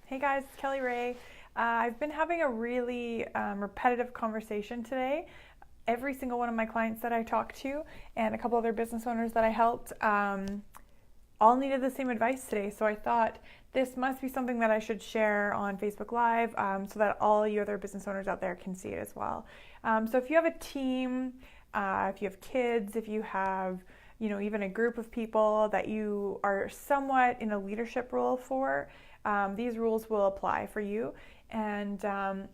Hey guys, it's Kelly Ray. I've been having a really repetitive conversation today. Every single one of my clients that I talked to and a couple other business owners that I helped all needed the same advice today. So I thought this must be something that I should share on Facebook Live so that all you other business owners out there can see it as well. So if you have a team, if you have kids, if you have even a group of people that you are somewhat in a leadership role for, these rules will apply for you. And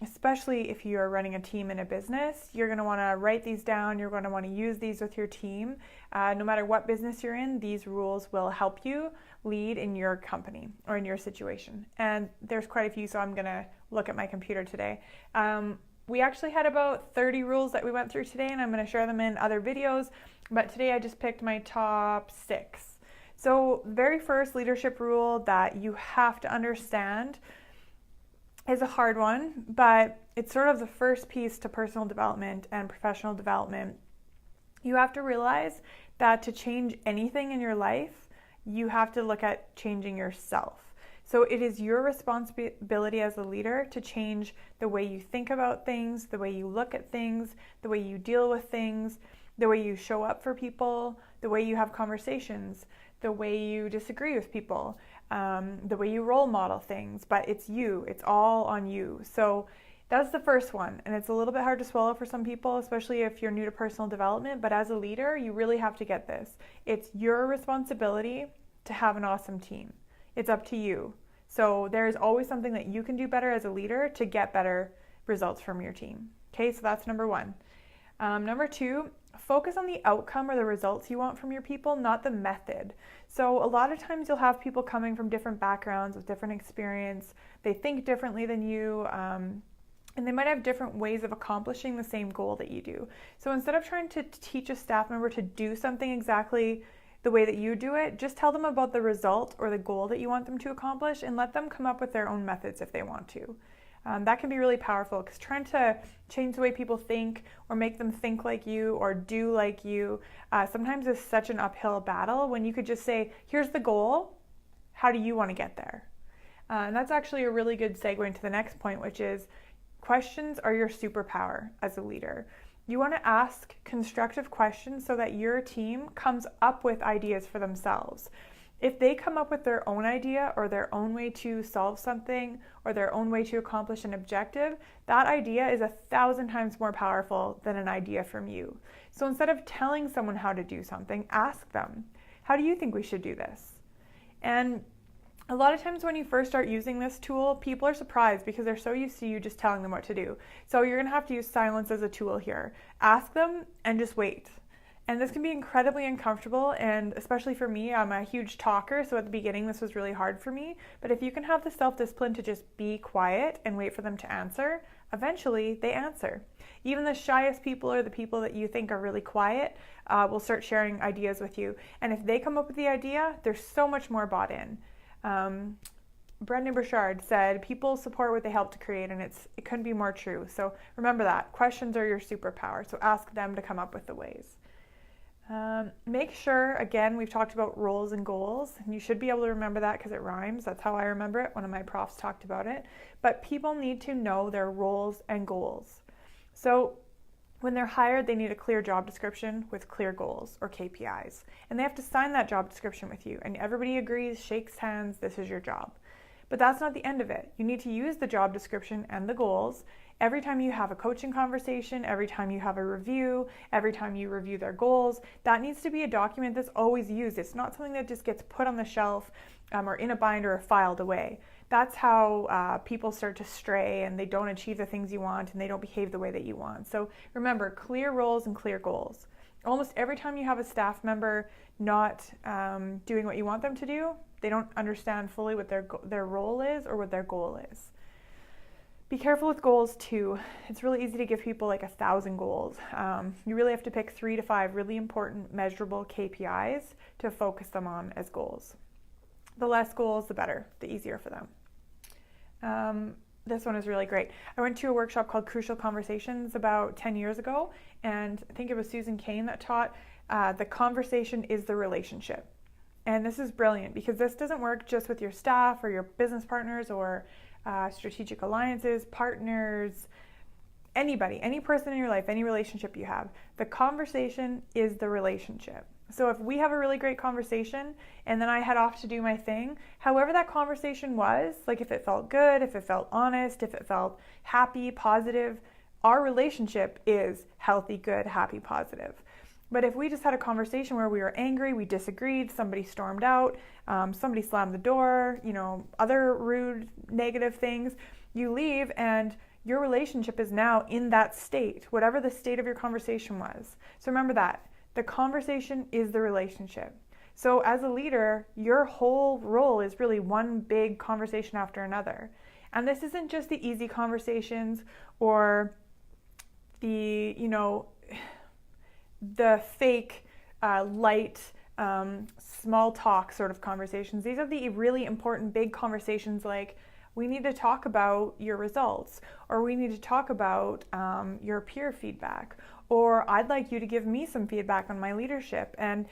especially if you're running a team in a business, you're going to want to write these down. You're going to want to use these with your team. No matter what business you're in, these rules will help you lead in your company or in your situation. And there's quite a few, so I'm going to look at my computer today. We actually had about 30 rules that we went through today, and I'm going to share them in other videos. But today I just picked my top 6. So very first leadership rule that you have to understand is a hard one, but it's sort of the first piece to personal development and professional development. You have to realize that to change anything in your life, you have to look at changing yourself. So it is your responsibility as a leader to change the way you think about things, the way you look at things, the way you deal with things, the way you show up for people, the way you have conversations, the way you disagree with people, the way you role model things. But it's you, it's all on you. So that's the first one. And it's a little bit hard to swallow for some people, especially if you're new to personal development. But as a leader, you really have to get this. It's your responsibility to have an awesome team. It's up to you. So there's always something that you can do better as a leader to get better results from your team. Okay, so that's number 1. Number 2, focus on the outcome or the results you want from your people, not the method. So a lot of times you'll have people coming from different backgrounds with different experience. They think differently than you, and they might have different ways of accomplishing the same goal that you do. So instead of trying to teach a staff member to do something exactly the way that you do it, just tell them about the result or the goal that you want them to accomplish and let them come up with their own methods if they want to. That can be really powerful because trying to change the way people think or make them think like you or do like you sometimes is such an uphill battle when you could just say, here's the goal, how do you want to get there? And that's actually a really good segue into the next point, which is questions are your superpower as a leader. You want to ask constructive questions so that your team comes up with ideas for themselves. If they come up with their own idea or their own way to solve something or their own way to accomplish an objective, that idea is 1,000 times more powerful than an idea from you. So instead of telling someone how to do something, ask them, how do you think we should do this? And a lot of times when you first start using this tool, people are surprised because they're so used to you just telling them what to do. So you're going to have to use silence as a tool here. Ask them and just wait. And this can be incredibly uncomfortable, and especially for me, I'm a huge talker, so at the beginning this was really hard for me. But if you can have the self-discipline to just be quiet and wait for them to answer, eventually they answer. Even the shyest people or the people that you think are really quiet will start sharing ideas with you. And if they come up with the idea, they're so much more bought in. Brendon Burchard said, people support what they help to create, and it couldn't be more true. So remember that. Questions are your superpower, so ask them to come up with the ways. Make sure, again, we've talked about roles and goals, and you should be able to remember that because it rhymes. That's how I remember it. One of my profs talked about it. But people need to know their roles and goals. So when they're hired, they need a clear job description with clear goals or KPIs. And they have to sign that job description with you. And everybody agrees, shakes hands, this is your job. But that's not the end of it. You need to use the job description and the goals every time you have a coaching conversation, every time you have a review, every time you review their goals. That needs to be a document that's always used. It's not something that just gets put on the shelf or in a binder or filed away. That's how people start to stray and they don't achieve the things you want and they don't behave the way that you want. So remember, clear roles and clear goals. Almost every time you have a staff member not doing what you want them to do, they don't understand fully what their role is or what their goal is. Be careful with goals too. It's really easy to give people like 1,000 goals. You really have to pick 3 to 5 really important measurable KPIs to focus them on as goals. The less goals, the better, the easier for them. This one is really great. I went to a workshop called Crucial Conversations about 10 years ago, and I think it was Susan Cain that taught the conversation is the relationship. And this is brilliant because this doesn't work just with your staff or your business partners or strategic alliances, partners, anybody, any person in your life, any relationship you have. The conversation is the relationship. So if we have a really great conversation and then I head off to do my thing, however that conversation was, like if it felt good, if it felt honest, if it felt happy, positive, our relationship is healthy, good, happy, positive. But if we just had a conversation where we were angry, we disagreed, somebody stormed out, somebody slammed the door, other rude, negative things, you leave and your relationship is now in that state, whatever the state of your conversation was. So remember that. The conversation is the relationship. So as a leader, your whole role is really one big conversation after another. And this isn't just the easy conversations or the fake, light, small talk sort of conversations. These are the really important big conversations like, we need to talk about your results, or we need to talk about your peer feedback, or I'd like you to give me some feedback on my leadership. And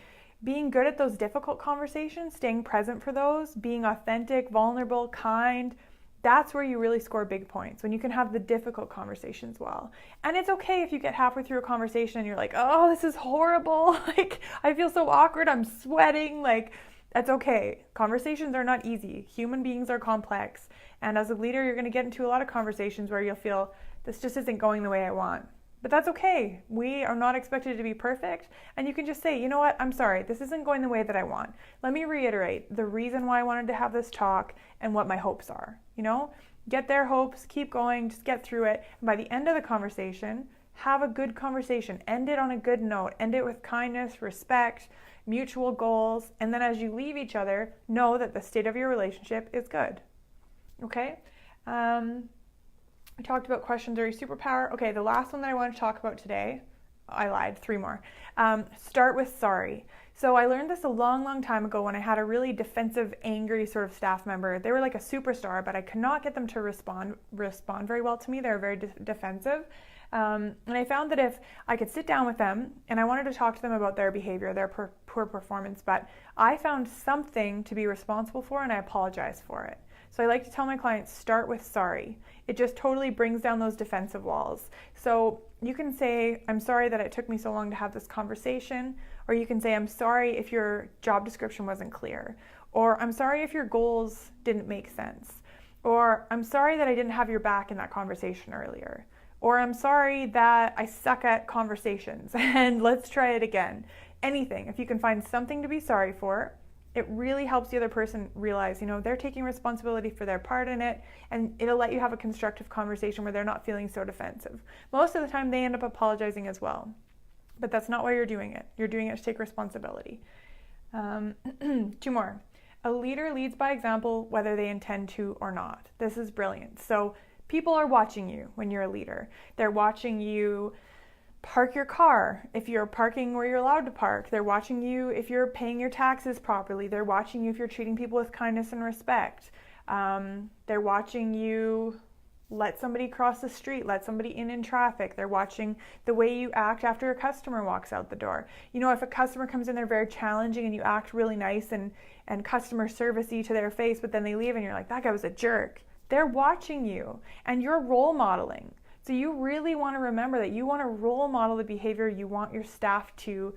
being good at those difficult conversations, staying present for those, being authentic, vulnerable, kind, that's where you really score big points, when you can have the difficult conversations well. And it's okay if you get halfway through a conversation and you're like, oh, this is horrible. Like, I feel so awkward. I'm sweating. Like, that's okay. Conversations are not easy. Human beings are complex. And as a leader, you're going to get into a lot of conversations where you'll feel this just isn't going the way I want. But that's okay. We are not expected to be perfect. And you can just say, you know what, I'm sorry, this isn't going the way that I want. Let me reiterate the reason why I wanted to have this talk and what my hopes are. Get their hopes, keep going, just get through it. And by the end of the conversation, have a good conversation. End it on a good note. End it with kindness, respect, mutual goals. And then as you leave each other, know that the state of your relationship is good. Okay? We talked about questions are your superpower. Okay, the last one that I want to talk about today, I lied, 3 more. Start with sorry. So I learned this a long, long time ago when I had a really defensive, angry sort of staff member. They were like a superstar, but I could not get them to respond very well to me. They were very defensive. And I found that if I could sit down with them and I wanted to talk to them about their behavior, their poor performance, but I found something to be responsible for and I apologized for it. So I like to tell my clients, start with sorry. It just totally brings down those defensive walls. So you can say, I'm sorry that it took me so long to have this conversation, or you can say, I'm sorry if your job description wasn't clear, or I'm sorry if your goals didn't make sense, or I'm sorry that I didn't have your back in that conversation earlier, or I'm sorry that I suck at conversations and let's try it again. Anything. If you can find something to be sorry for, it really helps the other person realize, they're taking responsibility for their part in it, and it'll let you have a constructive conversation where they're not feeling so defensive. Most of the time, they end up apologizing as well, but that's not why you're doing it. You're doing it to take responsibility. 2 more. A leader leads by example, whether they intend to or not. This is brilliant. So people are watching you when you're a leader. They're watching you park your car if you're parking where you're allowed to park. They're watching you if you're paying your taxes properly. They're watching you if you're treating people with kindness and respect. They're watching you let somebody cross the street, let somebody in traffic. They're watching the way you act after a customer walks out the door. If a customer comes in, they're very challenging and you act really nice and customer service-y to their face, but then they leave and you're like, that guy was a jerk. They're watching you and you're role modeling. So you really want to remember that you want to role model the behavior you want your staff to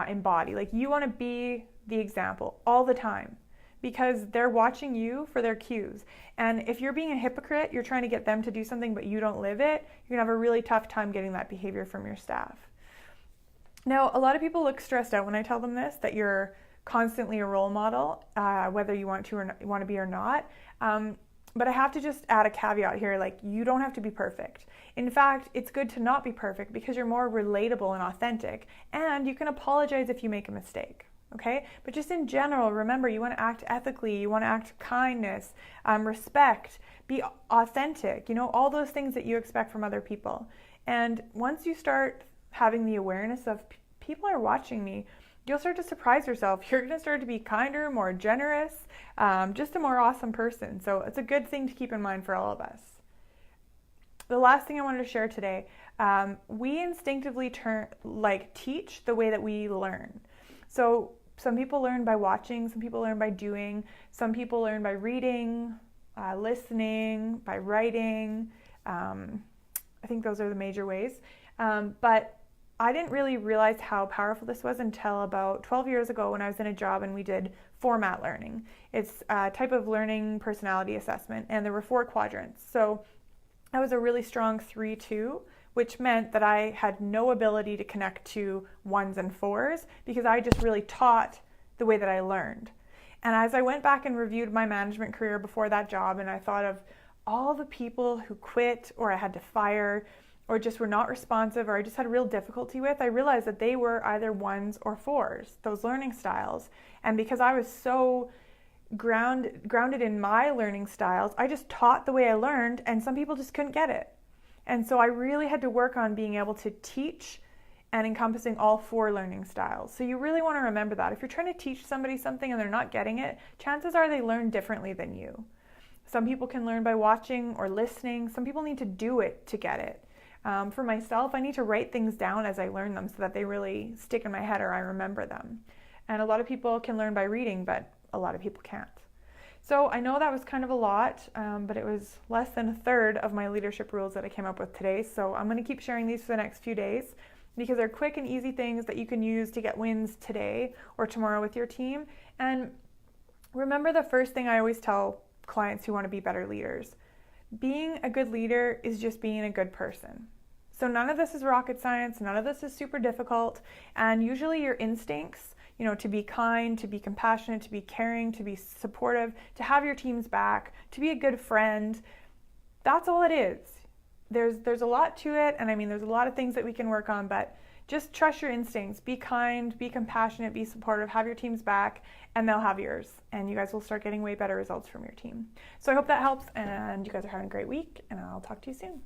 embody. Like, you want to be the example all the time because they're watching you for their cues. And if you're being a hypocrite, you're trying to get them to do something but you don't live it, you're going to have a really tough time getting that behavior from your staff. Now, a lot of people look stressed out when I tell them this, that you're constantly a role model, whether you want to or not, want to be or not. But I have to just add a caveat here, like, you don't have to be perfect. In fact, it's good to not be perfect because you're more relatable and authentic, and you can apologize if you make a mistake, okay? But just in general, remember, you want to act ethically, you want to act kindness, respect, be authentic, all those things that you expect from other people. And once you start having the awareness of people are watching me, you'll start to surprise yourself. You're going to start to be kinder, more generous, just a more awesome person. So it's a good thing to keep in mind for all of us. The last thing I wanted to share today, we instinctively teach the way that we learn. So Some people learn by watching, some people learn by doing, some people learn by reading, listening, by writing. I think those are the major ways. But I didn't really realize how powerful this was until about 12 years ago when I was in a job and we did format learning. It's a type of learning personality assessment, and there were 4 quadrants. So I was a really strong 3-2, which meant that I had no ability to connect to 1s and 4s because I just really taught the way that I learned. And as I went back and reviewed my management career before that job, and I thought of all the people who quit or I had to fire or just were not responsive or I just had real difficulty with, I realized that they were either 1s or 4s, those learning styles. And because I was so grounded in my learning styles, I just taught the way I learned, and some people just couldn't get it. And so I really had to work on being able to teach and encompassing all 4 learning styles. So you really want to remember that. If you're trying to teach somebody something and they're not getting it, chances are they learn differently than you. Some people can learn by watching or listening. Some people need to do it to get it. For myself, I need to write things down as I learn them so that they really stick in my head or I remember them. And a lot of people can learn by reading, but a lot of people can't. So I know that was kind of a lot, but it was less than a third of my leadership rules that I came up with today. So I'm going to keep sharing these for the next few days because they're quick and easy things that you can use to get wins today or tomorrow with your team. And remember, the first thing I always tell clients who want to be better leaders: being a good leader is just being a good person. So none of this is rocket science, none of this is super difficult, and usually your instincts, to be kind, to be compassionate, to be caring, to be supportive, to have your team's back, to be a good friend, that's all it is. There's a lot to it, and there's a lot of things that we can work on, but just trust your instincts. Be kind, be compassionate, be supportive, have your team's back, and they'll have yours, and you guys will start getting way better results from your team. So I hope that helps, and you guys are having a great week, and I'll talk to you soon.